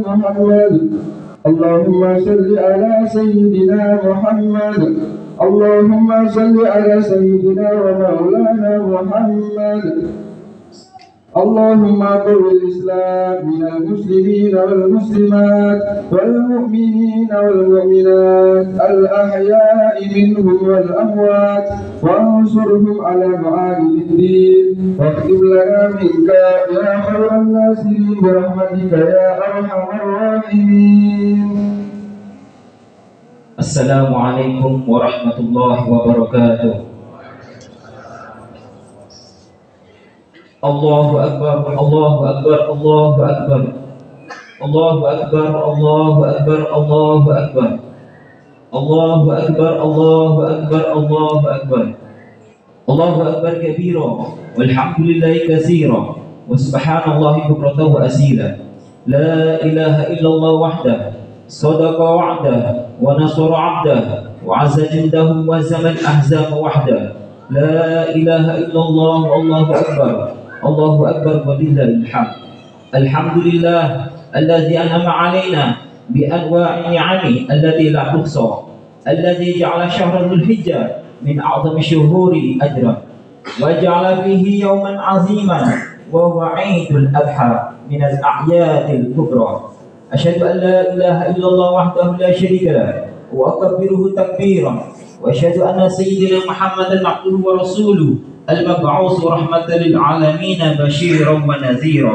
محمد اللهم صل على سيدنا محمد اللهم صل على سيدنا ومولانا محمد اللهم قو الإسلام من المسلمين والمسلمات والمؤمنين والمؤمنات الأحياء منهم والأموات وانصرهم على معالي الدين واكتب لنا منك يا خير الناصرين برحمتك يا أرحم الراحمين. Assalamualaikum warahmatullahi wabarakatuh. Allahu Akbar, Allahu Akbar, Allahu Akbar, Allahu Akbar, Allahu Akbar, Allahu Akbar, Allahu Akbar, Allahu Akbar, Allahu Akbar, Allahu Akbar kabira, walhamdulillahi katsira, wa subhanallahi bukratan wa asila. La ilaha illallah wahdah, sadaqa wa'dah, wa nasara 'abdah, wa 'azza jundahu wa zaman ahzab wahdah. La ilaha illallah, Allahu Akbar. Allahu Akbar walillahil hamd. Alhamdulillah alladzi an'ama 'alaina bi anwa'i ni'ami allati la tuhsa. Alladzi ja'ala syahra dzulhijjah min a'zami syuhuri ajran wa ja'ala fihi yawman 'aziman wa huwa 'Aidul Adha min al-a'yadil kubra. Asyhadu an la ilaha illallah wahdahu la syarika lah wa akabbiruhu takbiran wa asyhadu anna sayyidina Muhammadan 'abduhu wa rasuluhu المبعوث رحمة للعالمين بشيرا ونذيرا.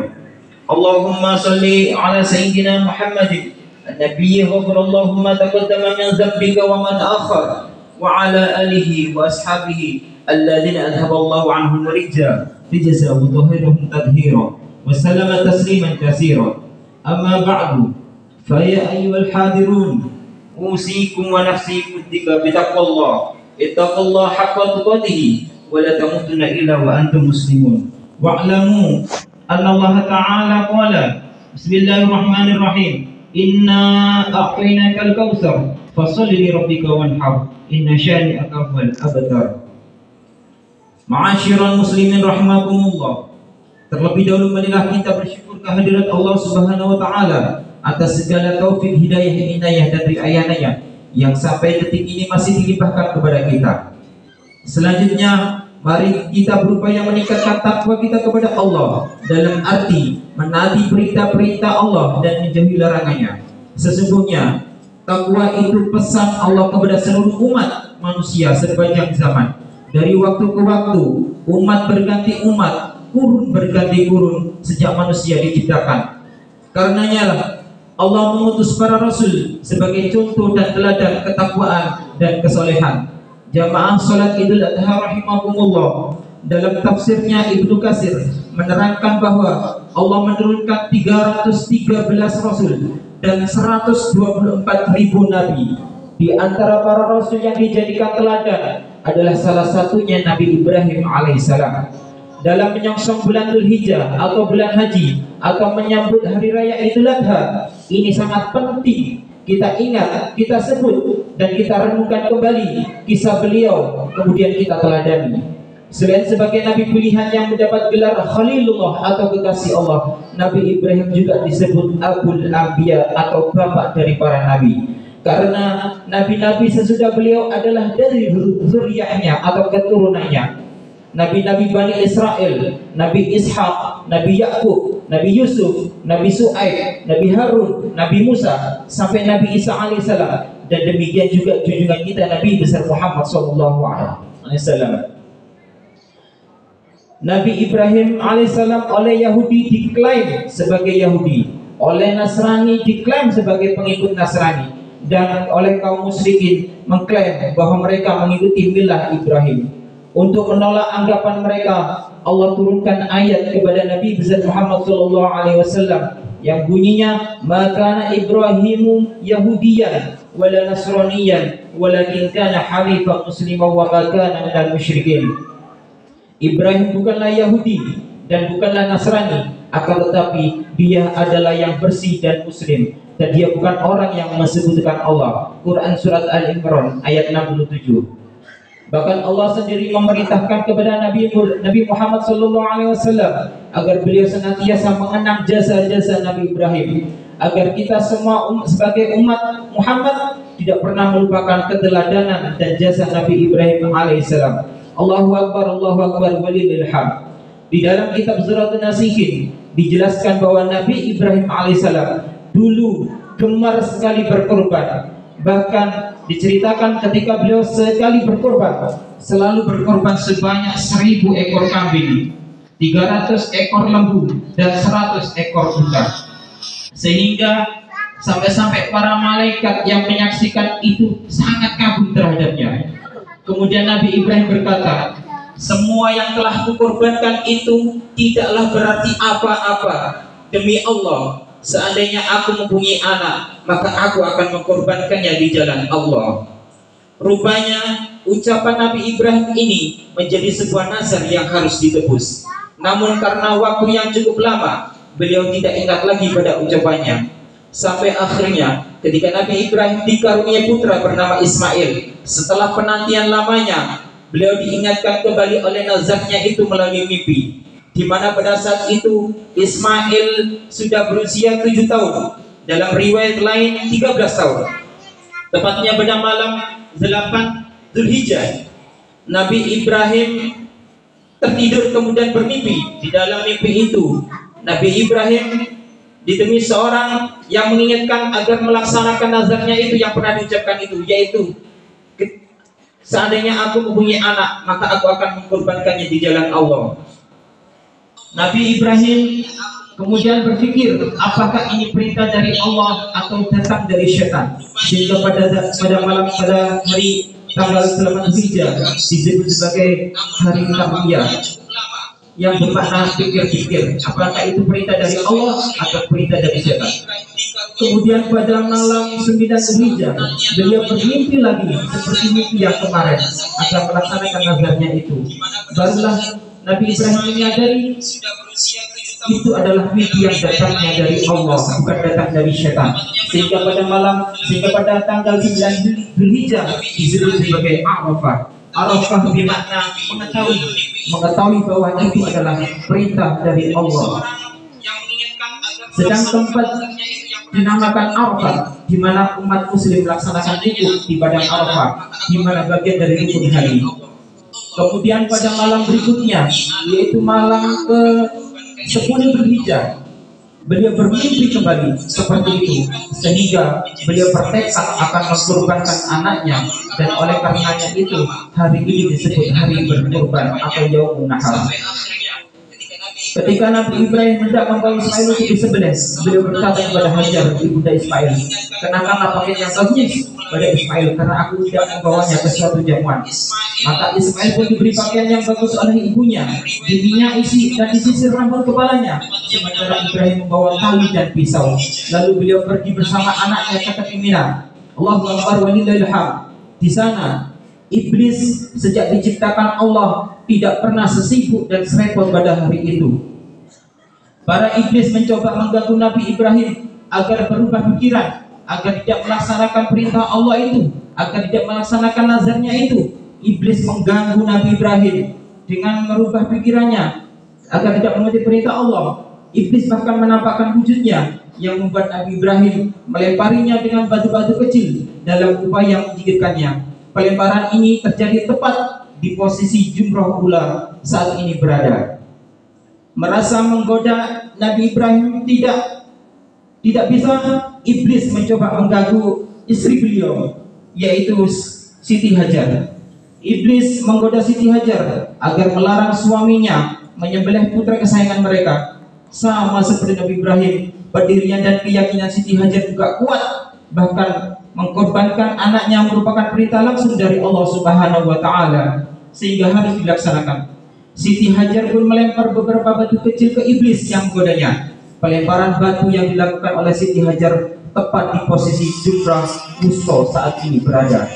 اللهم صل على سيدنا محمد النبي غفر الله ما تقدم من ذنبك ومن أخر وعلى آله وأصحابه الذين أذهب الله عنهم الرجال رجزا وطهرهم تطهيرا وسلم تسليما كثيرا. أما بعد فيا أيها الحاضرون أوصيكم ونفسي بتقوى الله. اتقوا الله حق تقاته ولا تموتن إلا وأنتم مسلمون واعلموا أن الله تعالى قال بسم الله الرحمن الرحيم إنا أعطيناك الكوثر فصل لربك وانحر إن شانئك هو الأبتر. Ma'asyiral muslimin rahimakumullah. Terlebih dahulu marilah kita bersyukur kehadirat Allah Subhanahu wa taala atas segala taufik hidayah inayah dan riayahnya yang sampai detik ini masih dilimpahkan kepada kita. Selanjutnya, mari kita berupaya meningkatkan takwa kita kepada Allah dalam arti menaati perintah-perintah Allah dan menjauhi larangannya. Sesungguhnya takwa itu pesan Allah kepada seluruh umat manusia sepanjang zaman. Dari waktu ke waktu, umat berganti umat, kurun berganti kurun sejak manusia diciptakan. Karenanya lah Allah mengutus para rasul sebagai contoh dan teladan ketakwaan dan kesolehan. Jamaah salat Idul Adha rahimakumullah, dalam tafsirnya Ibnu Katsir menerangkan bahwa Allah menurunkan 313 rasul dan 124.000 nabi. Di antara para rasul yang dijadikan teladan adalah salah satunya Nabi Ibrahim alaihissalam. Dalam menyongsong bulan Dzulhijjah atau bulan haji atau menyambut hari raya Idul Adha, ini sangat penting kita ingat, kita sebut, dan kita renungkan kembali kisah beliau, kemudian kita teladani. Selain sebagai nabi pilihan yang mendapat gelar Khalilullah atau kekasih Allah, Nabi Ibrahim juga disebut Abul Anbiya atau bapak dari para nabi. Karena nabi-nabi sesudah beliau adalah dari zuriyahnya atau keturunannya. Nabi-nabi Bani Israel, Nabi Ishak, Nabi Yakub, Nabi Yusuf, Nabi Su'aib, Nabi Harun, Nabi Musa, sampai Nabi Isa alaihissalam, dan demikian juga junjungan kita Nabi besar Muhammad sallallahu alaihi wasallam. Nabi Ibrahim alaihissalam oleh Yahudi diklaim sebagai Yahudi, oleh Nasrani diklaim sebagai pengikut Nasrani, dan oleh kaum musyrikin mengklaim bahwa mereka mengikuti milah Ibrahim. Untuk menolak anggapan mereka, Allah turunkan ayat kepada Nabi besar Muhammad sallallahu alaihi wasallam yang bunyinya, "Maka Ibrahimu Yahudiyan wala Nasraniyan walakin kana hanifan musliman wa ma kana minal musyrikin." Ibrahim bukanlah Yahudi dan bukanlah Nasrani, akan tetapi dia adalah yang bersih dan muslim, dan dia bukan orang yang mensekutukan Allah. Quran surat Al-Imran ayat 67. Bahkan Allah sendiri memerintahkan kepada Nabi Muhammad SAW agar beliau senantiasa mengenang jasa-jasa Nabi Ibrahim, agar kita semua sebagai umat Muhammad tidak pernah melupakan keteladanan dan jasa Nabi Ibrahim alaihissalam. Allahu Akbar, walillahil hamd. Di dalam kitab Zuratul Nasihin dijelaskan bahwa Nabi Ibrahim alaihissalam dulu gemar sekali berkorban. Bahkan diceritakan ketika beliau sekali berkorban, selalu berkorban sebanyak 1000 ekor kambing, 300 ekor lembu, dan 100 ekor unta. Sehingga sampai-sampai para malaikat yang menyaksikan itu sangat kagum terhadapnya. Kemudian Nabi Ibrahim berkata, semua yang telah kukorbankan itu tidaklah berarti apa-apa. Demi Allah, seandainya aku mempunyai anak, maka aku akan mengkorbankannya di jalan Allah. Rupanya ucapan Nabi Ibrahim ini menjadi sebuah nazar yang harus ditebus. Namun karena waktu yang cukup lama, beliau tidak ingat lagi pada ucapannya. Sampai akhirnya ketika Nabi Ibrahim dikaruniai putra bernama Ismail, setelah penantian lamanya, beliau diingatkan kembali oleh nazarnya itu melalui mimpi, di mana pada saat itu Ismail sudah berusia 7 tahun, dalam riwayat lain 13 tahun. Tepatnya pada malam 8 Zulhijjah, Nabi Ibrahim tertidur kemudian bermimpi. Di dalam mimpi itu Nabi Ibrahim ditemui seorang yang mengingatkan agar melaksanakan nazarnya itu yang pernah diucapkan itu, yaitu seandainya aku mempunyai anak, maka aku akan mengkorbankannya di jalan Allah. Nabi Ibrahim kemudian berpikir, apakah ini perintah dari Allah atau datang dari syaitan? Sehingga pada hari tanggal 8 Zulhijjah disebut sebagai hari Karbiyah, yang bermakna pikir-pikir, apakah itu perintah dari Allah atau perintah dari syaitan. Kemudian pada malam 9 Zulhijjah, beliau bermimpi lagi seperti mimpi yang kemarin agar melaksanakan nazarnya itu. Barulah Nabi Ibrahim menyadari itu adalah mimpi yang datangnya dari Allah, bukan datang dari syaitan. Sehingga pada tanggal 9 Zulhijjah disebut sebagai Arafah. Arafah bermakna mengetahui bahwa itu adalah perintah dari Allah. Sedang tempat dinamakan Arafah, di mana umat Muslim melaksanakan wukuf di padang Arafah, di mana bagian dari rukun haji. Kemudian pada malam berikutnya, yaitu malam ke-10 Zulhijjah, beliau bermimpi kembali seperti itu, sehingga beliau bertekad akan mengkorbankan anaknya, dan oleh karenanya itu hari ini disebut hari berkorban atau Yaumun Nahar. Ketika Nabi Ibrahim hendak membawa Ismail untuk disembelih, beliau berkata kepada Hajar, ibunda Ismail, kenakanlah pakaian yang bagus pada Ismail, karena aku tidak membawanya ke suatu jamuan. Maka Ismail pun diberi pakaian yang bagus oleh ibunya, diminyaki isi dan disisir rambut kepalanya, sementara Ibrahim membawa tali dan pisau. Lalu beliau pergi bersama anaknya ke tepi Mina. Allahu Akbar, walillahil hamd. Di sana iblis sejak diciptakan Allah tidak pernah sesibuk dan serepot pada hari itu. Para iblis mencoba mengganggu Nabi Ibrahim agar berubah pikiran, agar tidak melaksanakan perintah Allah itu, agar tidak melaksanakan nazarnya itu. Iblis mengganggu Nabi Ibrahim dengan merubah pikirannya agar tidak mengikuti perintah Allah. Iblis bahkan menampakkan wujudnya yang membuat Nabi Ibrahim melemparinya dengan batu-batu kecil dalam upaya menjingkirkannya. Pelemparan ini terjadi tepat di posisi jumroh ula saat ini berada. Merasa menggoda Nabi Ibrahim tidak bisa, iblis mencoba mengganggu istri beliau, yaitu Siti Hajar. Iblis menggoda Siti Hajar agar melarang suaminya menyembelih putra kesayangan mereka. Sama seperti Nabi Ibrahim, pendirian dan keyakinan Siti Hajar juga kuat, bahkan mengkorbankan anaknya merupakan perintah langsung dari Allah Subhanahu wa Ta'ala, sehingga harus dilaksanakan. Siti Hajar pun melempar beberapa batu kecil ke iblis yang menggodanya. Pelemparan batu yang dilakukan oleh Siti Hajar tepat di posisi jumrah wusta saat ini berada.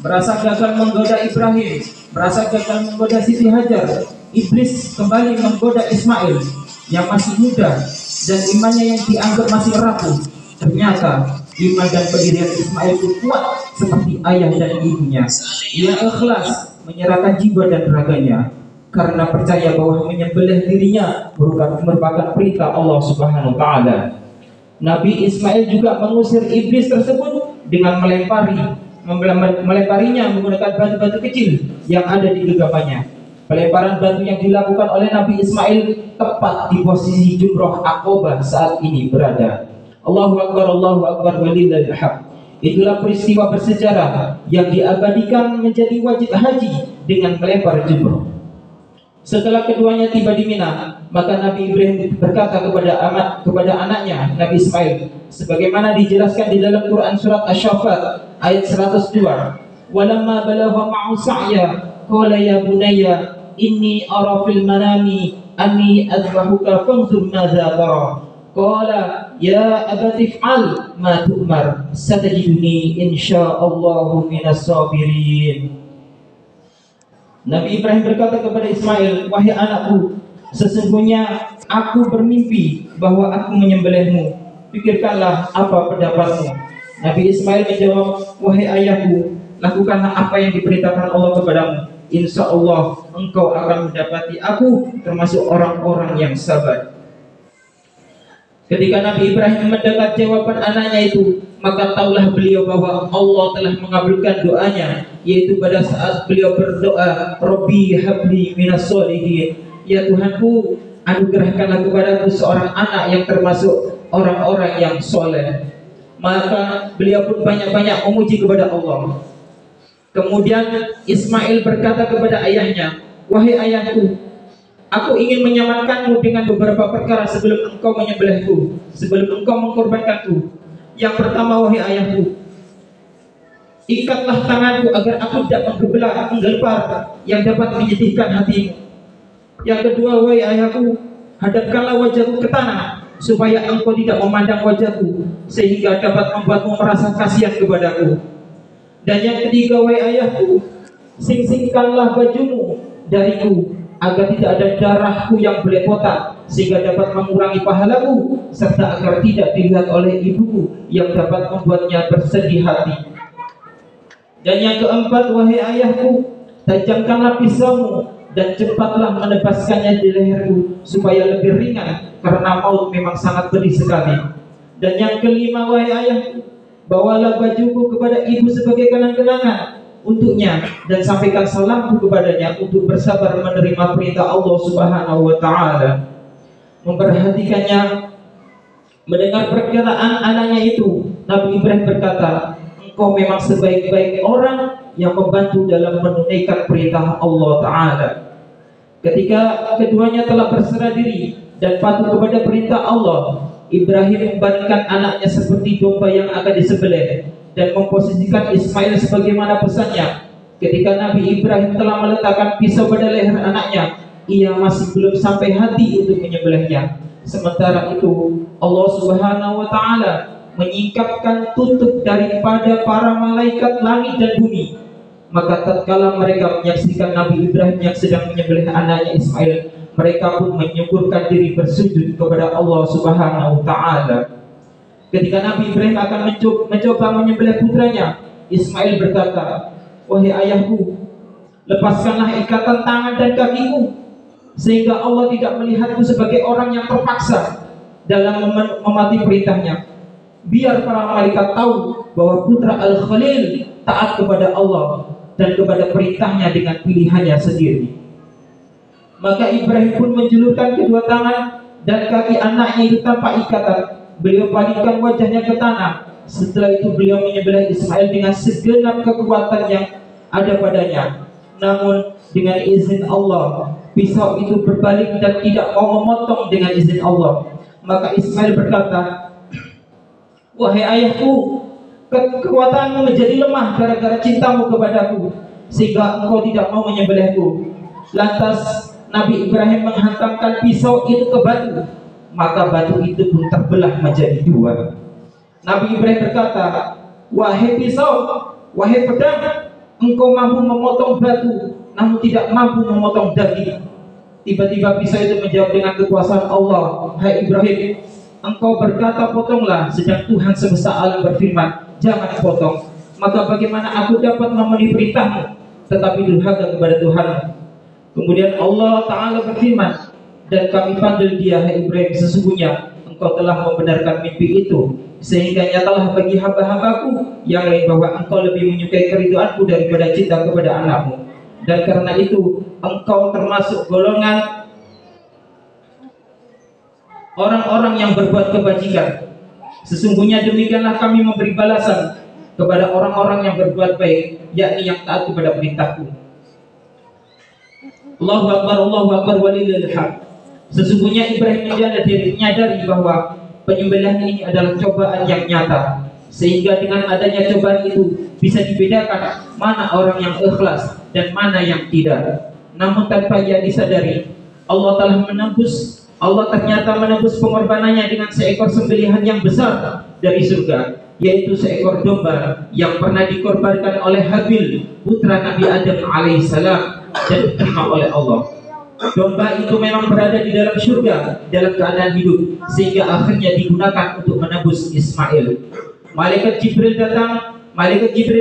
Merasa gagal menggoda Ibrahim, merasa gagal menggoda Siti Hajar, iblis kembali menggoda Ismail yang masih muda dan imannya yang dianggap masih rapuh. Ternyata iman dan pendirian Ismail itu kuat seperti ayah dan ibunya. Ia ikhlas menyerahkan jiwa dan raganya karena percaya bahwa menyembelih dirinya merupakan perintah Allah Subhanahu wa Ta'ala. Nabi Ismail juga mengusir iblis tersebut dengan melemparinya menggunakan batu-batu kecil yang ada di genggamannya. Pelemparan batu yang dilakukan oleh Nabi Ismail tepat di posisi Jumrah Aqabah saat ini berada. Allahu Akbar walillahil hamd. Itulah peristiwa bersejarah yang diabadikan menjadi wajib haji dengan melempar jumrah. Setelah keduanya tiba di Mina, maka Nabi Ibrahim berkata kepada anaknya Nabi Ismail, sebagaimana dijelaskan di dalam Quran surat Asy-Syaffat ayat 102, "Walamma balagha ma'u sa'ya, qala ya bunayya inni ara fil manami anni adbahuka fanzur madza tara." Qala ya abati if'al ma tu'mar satajiduni insyaallahu minas sabirin. Nabi Ibrahim berkata kepada Ismail, "Wahai anakku, sesungguhnya aku bermimpi bahwa aku menyembelihmu. Pikirkanlah apa pendapatmu." Nabi Ismail menjawab, "Wahai ayahku, lakukanlah apa yang diperintahkan Allah kepadamu. Insya Allah engkau akan mendapati aku termasuk orang-orang yang sabar." Ketika Nabi Ibrahim mendengar jawaban anaknya itu, maka taulah beliau bahwa Allah telah mengabulkan doanya, yaitu pada saat beliau berdoa, "Rabbi habli minas sholihin." Ya Tuhanku, anugerahkanlah kepadaku seorang anak yang termasuk orang-orang yang soleh. Maka beliau pun banyak-banyak memuji kepada Allah. Kemudian Ismail berkata kepada ayahnya, "Wahai ayahku, aku ingin menyamankanmu dengan beberapa perkara sebelum engkau menyembelihku, sebelum engkau mengkorbankanku. Yang pertama, wahai ayahku, ikatlah tanganku agar aku tidak menggelepar yang dapat menyedihkan hatimu. Yang kedua, wahai ayahku, hadapkanlah wajahku ke tanah supaya engkau tidak memandang wajahku sehingga dapat membuatmu merasa kasihan kepadaku. Dan yang ketiga, wahai ayahku, sing-singkanlah bajumu dariku agar tidak ada darahku yang belepotan sehingga dapat mengurangi pahalaku serta agar tidak dilihat oleh ibuku yang dapat membuatnya bersedih hati. Dan yang keempat, wahai ayahku, tajamkanlah pisaumu dan cepatlah menebaskannya di leherku supaya lebih ringan karena maut memang sangat pedih sekali. Dan yang kelima, wahai ayahku, bawalah bajuku kepada ibu sebagai kenang-kenangan untuknya dan sampaikan salamku kepadanya untuk bersabar menerima perintah Allah Subhanahu wa taala." Memperhatikannya, mendengar perkataan anaknya itu, Nabi Ibrahim berkata, "Engkau memang sebaik-baik orang yang membantu dalam menunaikan perintah Allah taala." Ketika keduanya telah berserah diri dan patuh kepada perintah Allah, Ibrahim membaringkan anaknya seperti domba yang akan disembelih dan memposisikan Ismail sebagaimana pesannya. Ketika Nabi Ibrahim telah meletakkan pisau pada leher anaknya, ia masih belum sampai hati untuk menyembelihnya. Sementara itu, Allah Subhanahu wa taala menyingkapkan tutup daripada para malaikat langit dan bumi. Maka tatkala mereka menyaksikan Nabi Ibrahim yang sedang menyembelih anaknya Ismail, mereka pun menyukurkan diri bersujud kepada Allah Subhanahu wa taala. Ketika Nabi Ibrahim akan mencoba menyembelih putranya, Ismail berkata, "Wahai ayahku, lepaskanlah ikatan tangan dan kakiku, sehingga Allah tidak melihatku sebagai orang yang terpaksa dalam mematuhi perintahnya. Biar para malaikat tahu bahwa putra Al-Khalil taat kepada Allah dan kepada perintahnya dengan pilihannya sendiri." Maka Ibrahim pun menjulurkan kedua tangan dan kaki anaknya itu tanpa ikatan. Beliau palingkan wajahnya ke tanah. Setelah itu beliau menyembelih Ismail dengan segenap kekuatan yang ada padanya. Namun dengan izin Allah, pisau itu berbalik dan tidak mau memotong dengan izin Allah. Maka Ismail berkata, "Wahai ayahku, kekuatanmu menjadi lemah gara-gara cintamu kepadaku, sehingga engkau tidak mau menyembelihku." Lantas Nabi Ibrahim menghantamkan pisau itu ke batu, maka batu itu pun terbelah menjadi dua. Nabi Ibrahim berkata, "Wahai pisau, wahai pedang, engkau mampu memotong batu, namun tidak mampu memotong daging." Tiba-tiba pisau itu menjawab dengan kekuasaan Allah, "Hai Ibrahim, engkau berkata potonglah, sedang Tuhan semesta alam berfirman, jangan potong. Maka bagaimana aku dapat memenuhi perintahmu tetapi durhaka kepada Tuhanmu?" Kemudian Allah Ta'ala berfirman, "Dan kami panggil dia, hai Ibrahim, sesungguhnya engkau telah membenarkan mimpi itu, sehingga nyatalah bagi hamba-hambaku yang lain bahwa engkau lebih menyukai keridhaanku daripada cinta kepada anakmu. Dan karena itu engkau termasuk golongan orang-orang yang berbuat kebajikan. Sesungguhnya demikianlah kami memberi balasan kepada orang-orang yang berbuat baik, yakni yang taat kepada perintahku. Allahu Akbar walillahil hamd. Sesungguhnya Ibrahim menyadari bahwa penyembelihan ini adalah cobaan yang nyata, sehingga dengan adanya cobaan itu bisa dibedakan mana orang yang ikhlas dan mana yang tidak. Namun tanpa ia disadari, Allah ternyata menebus pengorbanannya dengan seekor sembelihan yang besar dari surga, yaitu seekor domba yang pernah dikorbankan oleh Habil, putra Nabi Adam alaihissalam, dan diterima oleh Allah. Domba itu memang berada di dalam surga dalam keadaan hidup, sehingga akhirnya digunakan untuk menebus Ismail. Malaikat Jibril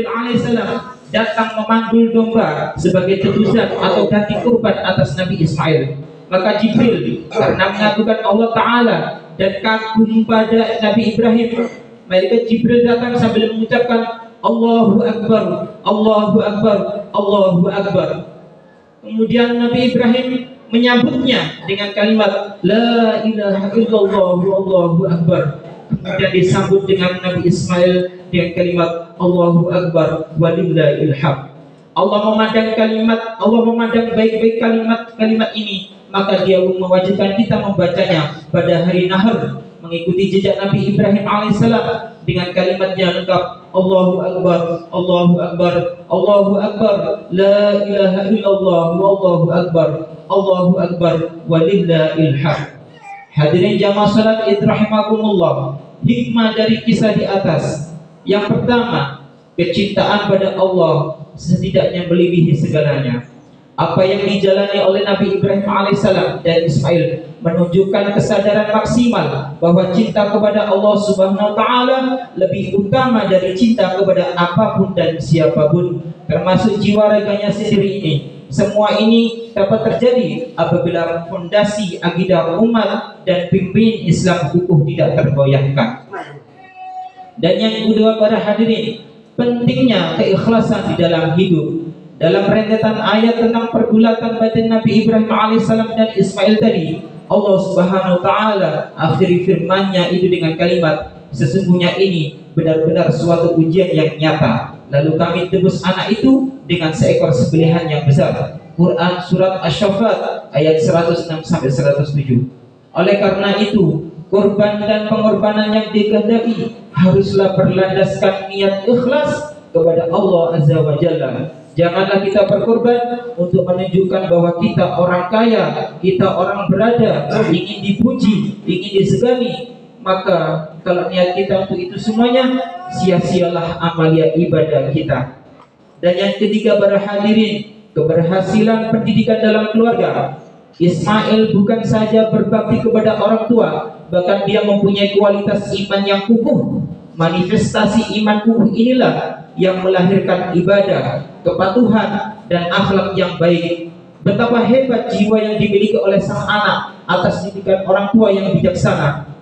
alaihissalam datang memanggul domba sebagai tebusan atau ganti kurban atas Nabi Ismail. Maka Jibril, karena mengagukan Allah Ta'ala dan kagum pada Nabi Ibrahim, malaikat Jibril datang sambil mengucapkan Allahu Akbar, Allahu Akbar, Allahu Akbar. Kemudian Nabi Ibrahim menyambutnya dengan kalimat La ilaha illallah Allahu Akbar. Kemudian disambut dengan Nabi Ismail dengan kalimat Allahu Akbar walillahil hamd. Allah memandang baik-baik kalimat ini, maka Dia mewajibkan kita membacanya pada hari Nahar, mengikuti jejak Nabi Ibrahim alaihissalam dengan kalimatnya lengkap Allahu Akbar, Allahu Akbar, Allahu Akbar, La ilaha illallah, Allahu Akbar, Allahu Akbar, walillahil hamd. Hadirin jamaah salat id rahimakumullah, hikmah dari kisah di atas. Yang pertama, kecintaan pada Allah setidaknya melebihi segalanya. Apa yang dijalani oleh Nabi Ibrahim alaihissalam dan Ismail menunjukkan kesadaran maksimal bahwa cinta kepada Allah Subhanahu wa Ta'ala lebih utama dari cinta kepada apapun dan siapapun, termasuk jiwa raganya sendiri ini. Semua ini dapat terjadi apabila fondasi akidah umat dan pimpin Islam kukuh tidak tergoyahkan. Dan yang kedua, para hadirin, pentingnya keikhlasan di dalam hidup. Dalam rentetan ayat tentang pergulatan batin Nabi Ibrahim alaihissalam dan Ismail tadi, Allah Subhanahu wa Ta'ala akhiri firman-Nya itu dengan kalimat, sesungguhnya ini benar-benar suatu ujian yang nyata. Lalu kami tebus anak itu dengan seekor sembelihan yang besar. Quran surat Asy-Syaffat ayat 106-107. Oleh karena itu, korban dan pengorbanan yang dikehendaki haruslah berlandaskan niat ikhlas kepada Allah Azza wa Jalla. Janganlah kita berkorban untuk menunjukkan bahwa kita orang kaya, kita orang berada, ingin dipuji, ingin disegani. Maka kalau niat kita untuk itu semuanya, sia-sialah amalia ibadah kita. Dan yang ketiga, para hadirin, keberhasilan pendidikan dalam keluarga. Ismail bukan saja berbakti kepada orang tua, bahkan dia mempunyai kualitas iman yang kukuh. Manifestasi iman kukuh inilah yang melahirkan ibadah, kepatuhan, dan akhlak yang baik. Betapa hebat jiwa yang dimiliki oleh sang anak atas didikan orang tua yang bijaksana.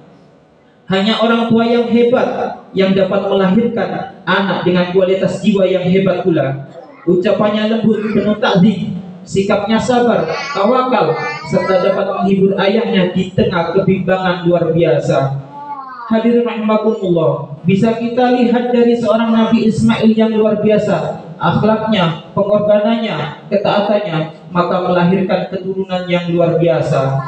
Hanya orang tua yang hebat yang dapat melahirkan anak dengan kualitas jiwa yang hebat pula. Ucapannya lembut, penuh takzim, sikapnya sabar, tawakal, serta dapat menghibur ayahnya di tengah kebimbangan luar biasa. Hadirin rahimakumullah, bisa kita lihat dari seorang Nabi Ismail yang luar biasa, akhlaknya, pengorbanannya, ketaatannya, maka melahirkan keturunan yang luar biasa.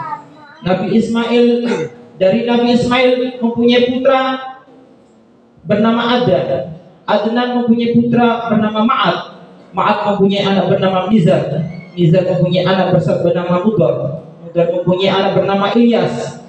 Dari Nabi Ismail mempunyai putra bernama Adnan. Adnan mempunyai putra bernama Ma'ad. Ma'ad mempunyai anak bernama Nizar. Nizar mempunyai anak bernama Mudar. Mudar mempunyai anak bernama Ilyas.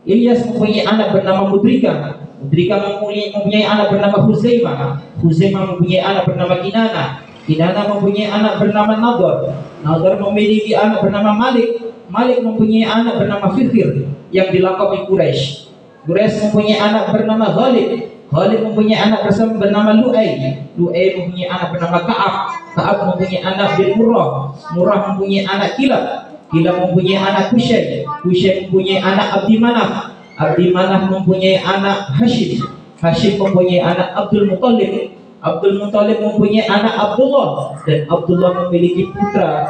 Ilyas mempunyai anak bernama Mudrika. Mudrika mempunyai anak bernama Huzaimah. Huzaimah mempunyai anak bernama Kinana. Kinana mempunyai anak bernama Nadar. Nadar memiliki anak bernama Malik. Malik mempunyai anak bernama Fikhir yang dilakabi Quraisy. Quraisy mempunyai anak bernama Khalid. Khalid mempunyai anak bernama Lu'ay. Lu'ay mempunyai anak bernama Ka'ab. Ka'ab mempunyai anak bin Murrah. Murrah mempunyai anak Kilab. Kilab mempunyai anak Husayn. Husayn mempunyai anak Abdi Manaf. Abdi Manaf mempunyai anak Hashim, Hashim mempunyai anak Abdul Muthalib, Abdul Muthalib mempunyai anak Abdullah, dan Abdullah memiliki putra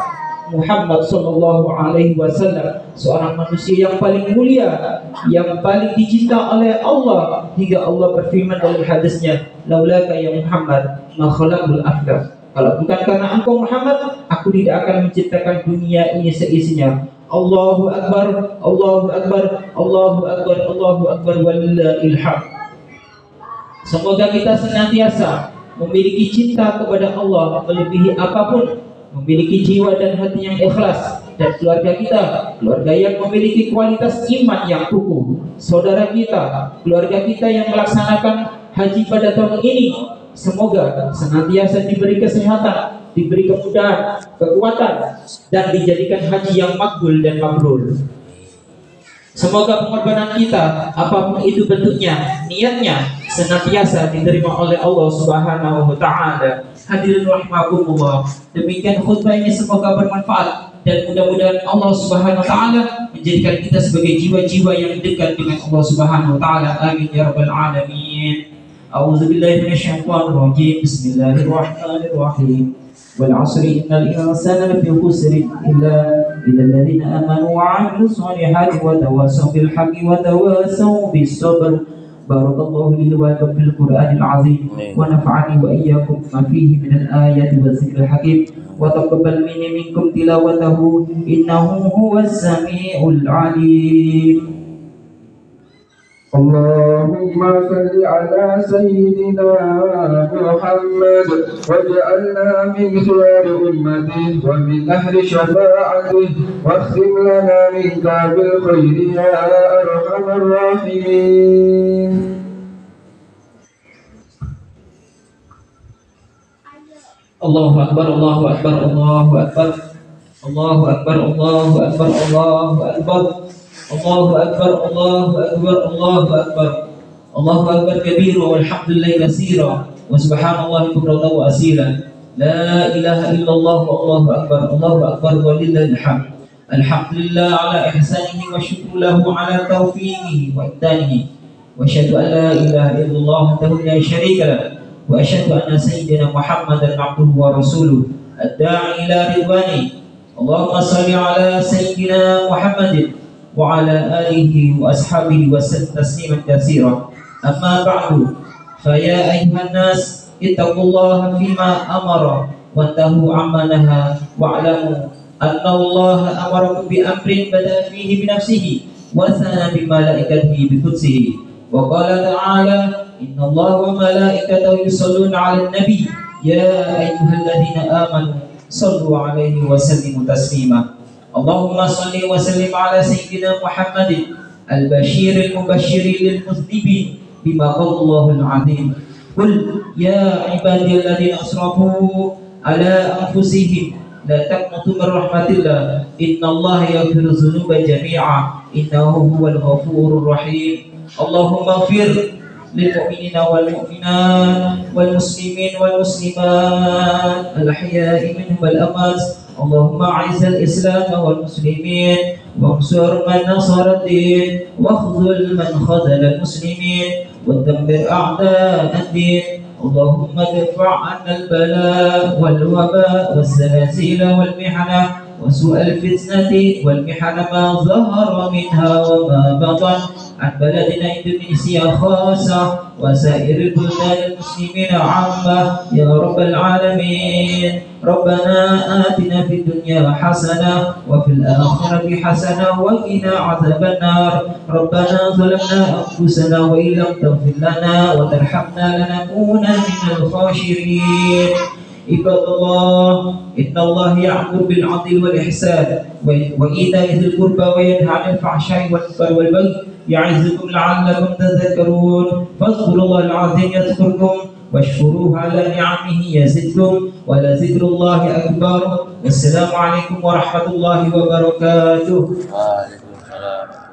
Muhammad sallallahu alaihi wasallam, seorang manusia yang paling mulia, yang paling dicinta oleh Allah, hingga Allah berfirman dalam hadisnya, laulaka ya Muhammad ma khalaqul aflaq. Kalau bukan karena engkau Muhammad, aku tidak akan menciptakan dunia ini seisinya. Allahu Akbar, Allahu Akbar, Allahu Akbar, Allahu Akbar, walillahil hamd. Semoga kita senantiasa memiliki cinta kepada Allah melebihi apapun, memiliki jiwa dan hati yang ikhlas, dan keluarga kita, keluarga yang memiliki kualitas iman yang kukuh, saudara kita, keluarga kita yang melaksanakan haji pada tahun ini, semoga senantiasa diberi kesehatan, diberi kemudahan, kekuatan, dan dijadikan haji yang makbul dan mabrur. Semoga pengorbanan kita, apapun itu bentuknya, niatnya, senantiasa diterima oleh Allah Subhanahu wa Ta'ala. Hadirin rahimakumullah, demikian khutbah ini semoga bermanfaat, dan mudah-mudahan Allah Subhanahu wa Ta'ala menjadikan kita sebagai jiwa-jiwa yang dekat dengan Allah Subhanahu wa Ta'ala. Amin ya rabbal alamin. A'udzubillahi minasyaitonir rajim. Bismillahirrahmanirrahim. Wal 'asri innal insana lafi khusr illa الذين آمنوا وعملوا الصالحات وتواصوا بالحق وتواصوا بالصبر. بارك الله لي ولكم في القرآن العظيم ونفعني وإياكم ما فيه من الآيات والذكر الحكيم وتقبل مني منكم تلاوته إنه هو السميع العليم. اللهم صل على سيدنا محمد واجعلنا من خيار أمته ومن أهل شفاعته واختم لنا منك بالخير يا أرحم الراحمين. Allahu Akbar, Allahu Akbar, Allahu Akbar, Allahu Akbar, Allahu Akbar, Allahu Akbar, Allahu Akbar, Allahu Akbar, Allahu Akbar, Allahu Akbar kabira walhamdulillahi katsira wa subhanallahi bukratan wa asila. La ilaha illallah wallahu akbar, Allahu akbar walillahil hamd. Alhamdulillah ala ihsanihi wa syukru lahu ala taufiqihi wa ihtanihi. Wa asyhadu an la ilaha illallah wahdahu la syarika lahu wa asyhadu anna sayyidina Muhammadan abduhu wa rasuluh ad-da'i ila ridwani. Allahumma shalli ala sayyidina Muhammadin wa ala alihi wa ashabihi wa sallim tasliman katsira. Amma ba'du, fa ya ayyuhan nas ittaqullaha fima amara wa tahu amma naha wa'lamu anna Allah amarakum bi amrin bada fihi bi nafsihi wa thana bi malaikatihi bi qudsihi wa qala ta'ala inna Allah wa malaikatahu yusalluna 'alan nabi ya ayyuhalladzina amanu sallu 'alaihi wa sallimu taslima. Allahumma salli wa sallim ala sayyidina Muhammadin al-bashir al-mubashshir lil-mudhnibin bima qala Allahul 'azim. Qul ya ibadiyalladzina asrafu ala anfusihim la taqnatu min rahmatillah innallaha yaghfiru dzunuba jami'a innahu huwal ghafurur rahim. Allahumma ighfir lil mu'minina wal mu'minat wal muslimin wal muslimat al ahya'i minhum wal amwat. Allahumma a'izzal islam wal muslimin wansur man nasara ad-din wakhdhul man khadhala al muslimin ودمر أعداء الدين. اللهم ادفع عنا البلاء والوباء والزلازل والمحنة وسوء الفتنة والمحن ما ظهر منها وما بطن عن بلدنا إندونيسيا خاصة وسائر البلدان المسلمين عامة يا رب العالمين. ربنا آتنا في الدنيا حسنة وفي الآخرة حسنة وقنا عذاب النار. ربنا ظلمنا أنفسنا وإن لم تغفر لنا وترحمنا لنكونن من الخاسرين. عباد الله إن الله يأمر بالعدل والإحسان وإيتاء ذي القربى وينهى عن الفحشاء والمنكر والبغي يعظكم لعلكم تذكرون. فاذكروا الله العظيم يذكركم واشكروه على نعمه يزدكم ولذكر الله أكبر. والسلام عليكم ورحمة الله وبركاته. Waalaikumsalam.